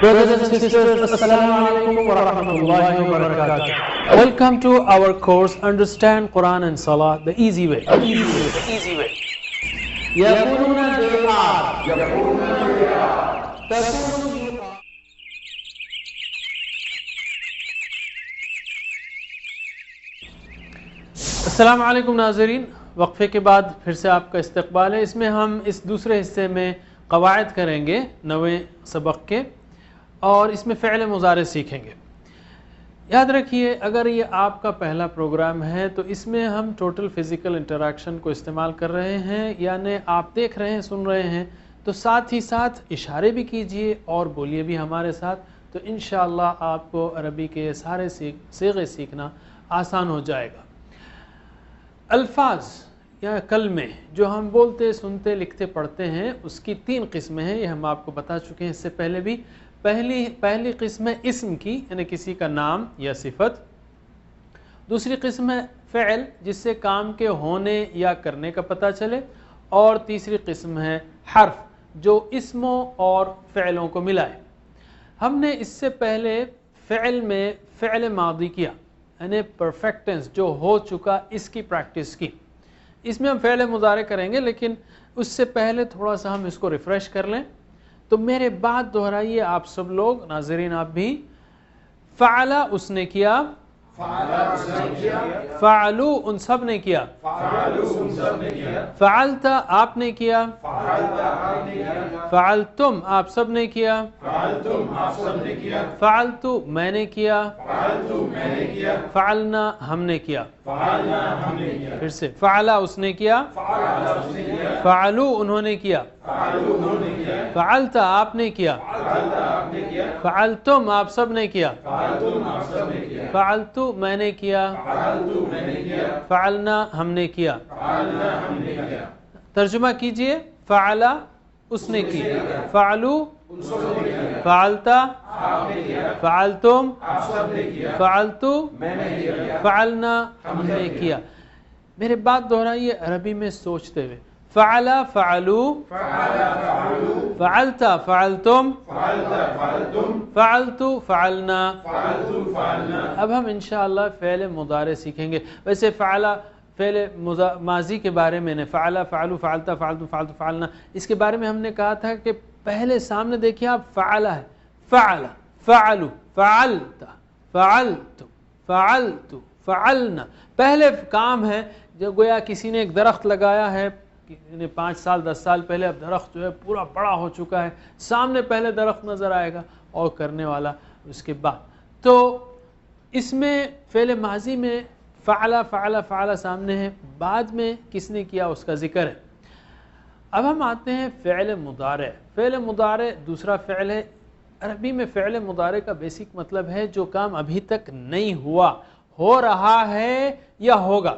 Brothers and sisters, Assalamu alaikum wa rahmatullahi wa barakatuh. Welcome to our course Understand Quran and Salah the easy way. يقولون السلام علیکم ناظرین، وقفے کے بعد پھر سے آپ کا استقبال ہے۔ اس میں ہم اس دوسرے حصے میں قواعد کریں گے 9ویں سبق کے، اور اس میں فعل مضارع سیکھیں گے۔ یاد رکھیے، اگر یہ آپ کا پہلا پروگرام ہے تو اس میں ہم ٹوٹل فزیکل انٹریکشن کو استعمال کر رہے ہیں، یعنی آپ دیکھ رہے ہیں، سن رہے ہیں، تو ساتھ ہی ساتھ اشارے بھی کیجئے اور بولیے بھی ہمارے ساتھ، تو انشاءاللہ آپ کو عربی کے سارے صیغے سیکھنا آسان ہو جائے گا۔ الفاظ یا کلمے جو ہم بولتے، سنتے، لکھتے، پڑھتے ہیں، اس کی 3 قسمیں ہیں، یہ ہم آپ کو بتا چکے ہیں اس سے پہلے بھی۔ پہلی قسم ہے اسم کی، یعنی کسی کا نام یا صفت۔ دوسری قسم ہے فعل، جس سے کام کے ہونے یا کرنے کا پتہ چلے، اور تیسری قسم ہے حرف، جو اسموں اور فعلوں کو ملائے۔ ہم نے اس سے پہلے فعل میں فعل ماضی کیا، یعنی پرفیکٹ ٹینس جو ہو چکا، اس کی پریکٹس کی۔ اس میں ہم فعل مضارع کریں گے، لیکن اس سے پہلے تھوڑا سا ہم اس کو ریفریش کر لیں۔ تو میرے بعد دہرائیے آپ سب لوگ، ناظرین آپ بھی۔ فعلا اس نے کیا، فعلو ان سب نے کیا، فعلتا آپ نے کیا، فعلتم آپ سب نے کیا، فعلتو میں نے کیا، فعلنا ہم نے کیا۔ پھر سے فعلا اس نے کیا، فعلو انہوں نے کیا، فعلتا آپ نے کیا، فعلتم آپ سب نے کیا، فعلتو میں نے کیا، فعلنا ہم نے کیا۔ ترجمہ کیجئے، فعلا اس نے کی، فعلو فعلتا فعلتم فعلتو فعلنا ہم نے کیا۔ میرے بات دہرائیے عربی میں سوچتے ہوئے۔ فعلا فعلو، فعلتا فعلتم، فعلتو فعلنا۔ اب ہم انشاءاللہ فعل مضارع سیکھیں گے۔ ویسے فعلا فعل ماضی کے بارے میں نے فعلا فعلو فعلتا فعلتم فعلتو فعلنا، اس کے بارے میں ہم نے کہا تھا کہ پہلے سامنے دیکھیں آپ، فعلا ہے، فعلا فعلو فعلتا فعلتو فعلتو فعلنا، پہلے کام ہے۔ جو گویا کسی نے ایک درخت لگایا ہے 5 سال 10 سال پہلے، اب درخت جو ہے پورا بڑا ہو چکا ہے، سامنے پہلے درخت نظر آئے گا اور کرنے والا اس کے بعد۔ تو اس میں فعل ماضی میں فعلا فعلا فعلا سامنے ہے، بعد میں کس نے کیا اس کا ذکر ہے۔ اب ہم آتے ہیں فعل مضارع۔ فعل مضارع دوسرا فعل ہے۔ عربی میں فعل مضارع کا بیسک مطلب ہے جو کام ابھی تک نہیں ہوا، ہو رہا ہے یا ہوگا،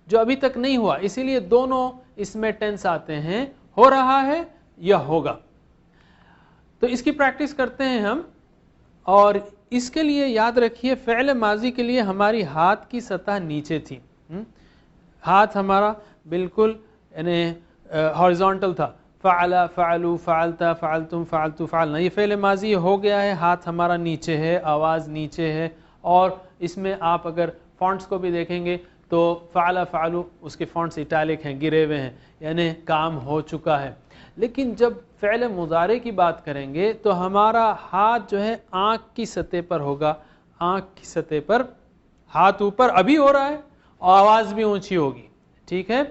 جو ابھی تک نہیں ہوا، اسی لیے دونوں اس میں ٹینس آتے ہیں، ہو رہا ہے یا ہوگا۔ تو اس کی پریکٹس کرتے ہیں ہم، اور اس کے لیے یاد رکھیے فعل ماضی کے لیے ہماری ہاتھ کی سطح نیچے تھی، ہاتھ ہمارا بالکل یعنی ہاریزونٹل تھا۔ فعلا فعلو فعلتا فعلتم فعلتو فعلنا، یہ فعل ماضی ہو گیا ہے، ہاتھ ہمارا نیچے ہے، آواز نیچے ہے، اور اس میں آپ اگر فونٹس کو بھی دیکھیں گے تو فعلا فعلو اس کے فونٹس اٹیلک ہیں، گرے ہوئے ہیں، یعنی کام ہو چکا ہے۔ لیکن جب فعل مضارع کی بات کریں گے تو ہمارا ہاتھ جو ہے آنکھ کی سطح پر ہوگا، آنکھ کی سطح پر، ہاتھ اوپر ابھی ہو رہا ہے اور آواز بھی اونچی ہوگی، ٹھیک ہے،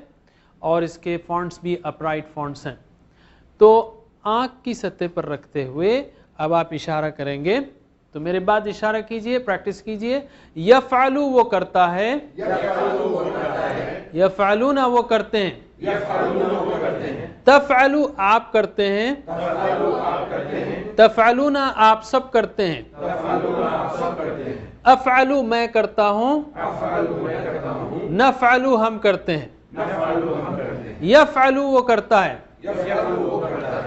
اور اس کے فونٹس بھی اپرائٹ فونٹس ہیں۔ تو آنکھ کی سطح پر رکھتے ہوئے اب آپ اشارہ کریں گے، تو میرے بعد اشارہ کیجئے، پریکٹس کیجئے۔ یفعلو وہ کرتا ہے، یفعلون وہ کرتے ہیں، تفعلو آپ کرتے ہیں، تفعلون آپ سب کرتے ہیں، افعلو میں کرتا ہوں، نفعلو ہم کرتے ہیں، یفعلو وہ کرتا ہے،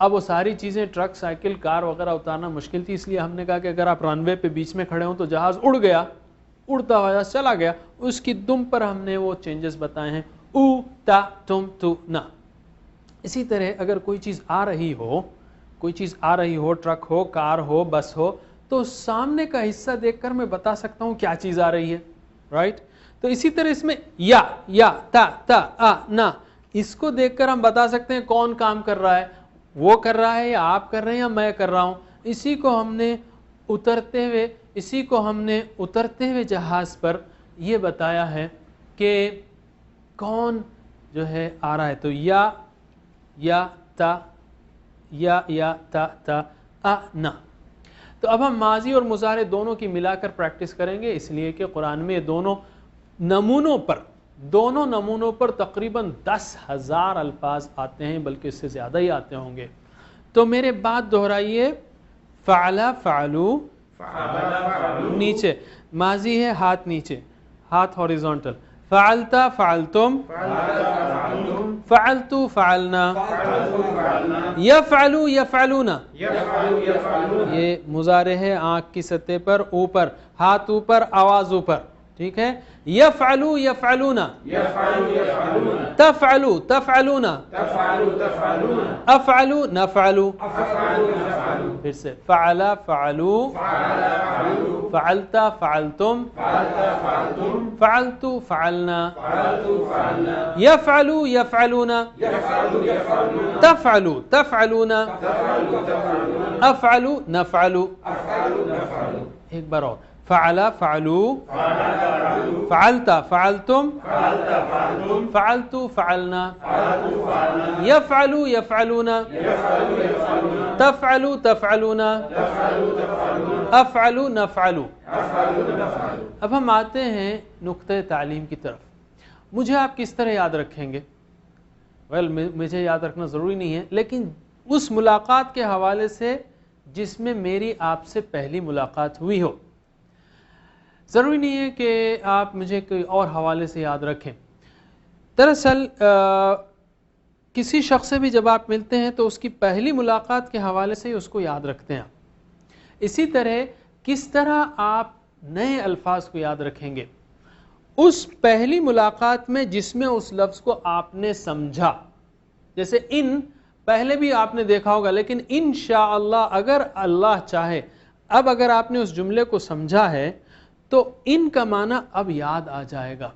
اب وہ ساری چیزیں ٹرک سائیکل کار وغیرہ اتارنا مشکل تھی، اس لیے ہم نے کہا کہ اگر آپ رن وے پہ بیچ میں کھڑے ہوں تو جہاز اڑ گیا، اڑتا ہوا جہاز چلا گیا، اس کی دم پر ہم نے وہ چینجز بتائے ہیں، او تا تم تو نا۔ اسی طرح اگر کوئی چیز آ رہی ہو، ٹرک ہو، کار ہو، بس ہو، تو سامنے کا حصہ دیکھ کر میں بتا سکتا ہوں کیا چیز آ رہی ہے، رائٹ؟ تو اسی طرح اس میں یا تا نا، اس کو دیکھ کر ہم بتا سکتے ہیں کون کام کر رہا ہے، وہ کر رہا ہے یا آپ کر رہے ہیں یا میں کر رہا ہوں۔ اسی کو ہم نے اترتے ہوئے جہاز پر یہ بتایا ہے کہ کون جو ہے آ رہا ہے، تو یا تا نا۔ تو اب ہم ماضی اور مضارع دونوں کی ملا کر پریکٹس کریں گے، اس لیے کہ قرآن میں دونوں نمونوں پر تقریباً 10,000 الفاظ آتے ہیں، بلکہ اس سے زیادہ ہی آتے ہوں گے۔ تو میرے بات دہرائیے، فعلا فعلو، نیچے ماضی ہے، ہاتھ نیچے، ہاتھ ہاریزونٹل، فعلتا فعلتم، فعلتو فعلنا، یفعلو یفعلونا، یہ مضارع ہے آنکھ کی سطح پر، اوپر، ہاتھ اوپر، آواز اوپر، ٹھیک ہے؟ یفعلو یفعلونا، تفعلو تفعلونا، افعلو نفعلو، پھر سے فعلا فعلو، فعلتا فعلتم، فعلتو فعلنا، یفعلو یفعلونا، تفعلو تفعلونا، افعلو نفعلو۔ ایک بار اور، فعلا فعلو، فعلتا فعلتم، فعلتو فعلنا، یفعلو یفعلونا، تفعلو تفعلونا، افعلو نفعلو۔ اب ہم آتے ہیں نقطۂ تعلیم کی طرف۔ مجھے آپ کس طرح یاد رکھیں گے؟ مجھے یاد رکھنا ضروری نہیں ہے، لیکن اس ملاقات کے حوالے سے جس میں میری آپ سے پہلی ملاقات ہوئی ہو۔ ضروری نہیں ہے کہ آپ مجھے کوئی اور حوالے سے یاد رکھیں۔ دراصل کسی شخص سے بھی جب آپ ملتے ہیں تو اس کی پہلی ملاقات کے حوالے سے ہی اس کو یاد رکھتے ہیں۔ اسی طرح کس طرح آپ نئے الفاظ کو یاد رکھیں گے؟ اس پہلی ملاقات میں جس میں اس لفظ کو آپ نے سمجھا، جیسے ان پہلے بھی آپ نے دیکھا ہوگا، لیکن انشاءاللہ اگر اللہ چاہے اب اگر آپ نے اس جملے کو سمجھا ہے تو ان کا معنی اب یاد آ جائے گا۔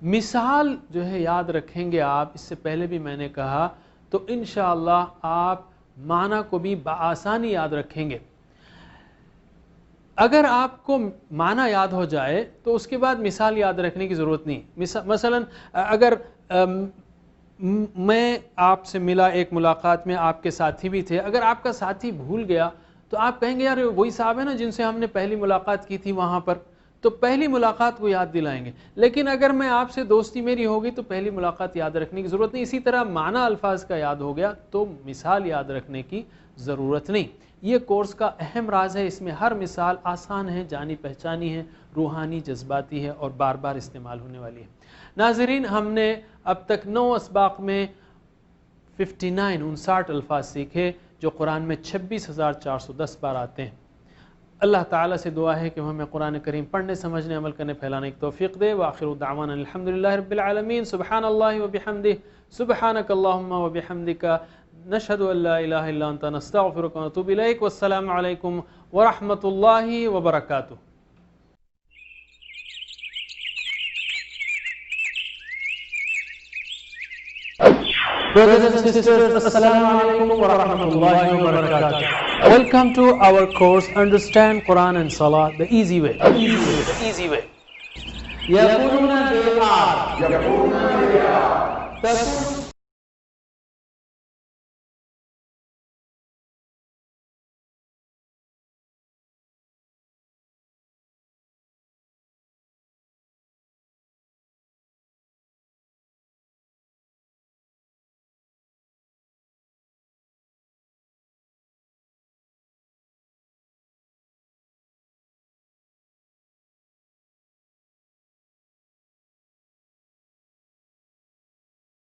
مثال جو ہے یاد رکھیں گے آپ، اس سے پہلے بھی میں نے کہا، تو انشاءاللہ آپ معنی کو بھی بآسانی یاد رکھیں گے۔ اگر آپ کو معنی یاد ہو جائے تو اس کے بعد مثال یاد رکھنے کی ضرورت نہیں۔ مثلا اگر میں آپ سے ملا ایک ملاقات میں، آپ کے ساتھی بھی تھے، اگر آپ کا ساتھی بھول گیا تو آپ کہیں گے یار وہی صاحب ہے نا جن سے ہم نے پہلی ملاقات کی تھی وہاں پر، تو پہلی ملاقات کو یاد دلائیں گے۔ لیکن اگر میں آپ سے دوستی میری ہوگی تو پہلی ملاقات یاد رکھنے کی ضرورت نہیں۔ اسی طرح معنی الفاظ کا یاد ہو گیا تو مثال یاد رکھنے کی ضرورت نہیں۔ یہ کورس کا اہم راز ہے، اس میں ہر مثال آسان ہے، جانی پہچانی ہے، روحانی جذباتی ہے اور بار بار استعمال ہونے والی ہے۔ ناظرین، ہم نے اب تک 9 اسباق میں 59 الفاظ سیکھے جو قرآن میں 26,410 بار آتے ہیں۔ اللہ تعالیٰ سے دعا ہے کہ وہ ہمیں قرآن کریم پڑھنے، سمجھنے، عمل کرنے، پھیلانے کی توفیق دے۔ وآخر دعوانا الحمدللہ رب العالمین۔ سبحان اللہ وبحمدہ، سبحانک اللہم وبحمدک، نشہد ان لا الہ الا انت، نستغفرک ونتوب الیک۔ والسلام علیکم ورحمۃ اللہ وبرکاتہ۔ Brothers and sisters, Assalamu alaikum wa rahmatullahi wa barakatuh. Welcome to our course, Understand Quran and Salah the easy way. The easy way. يقولون they are.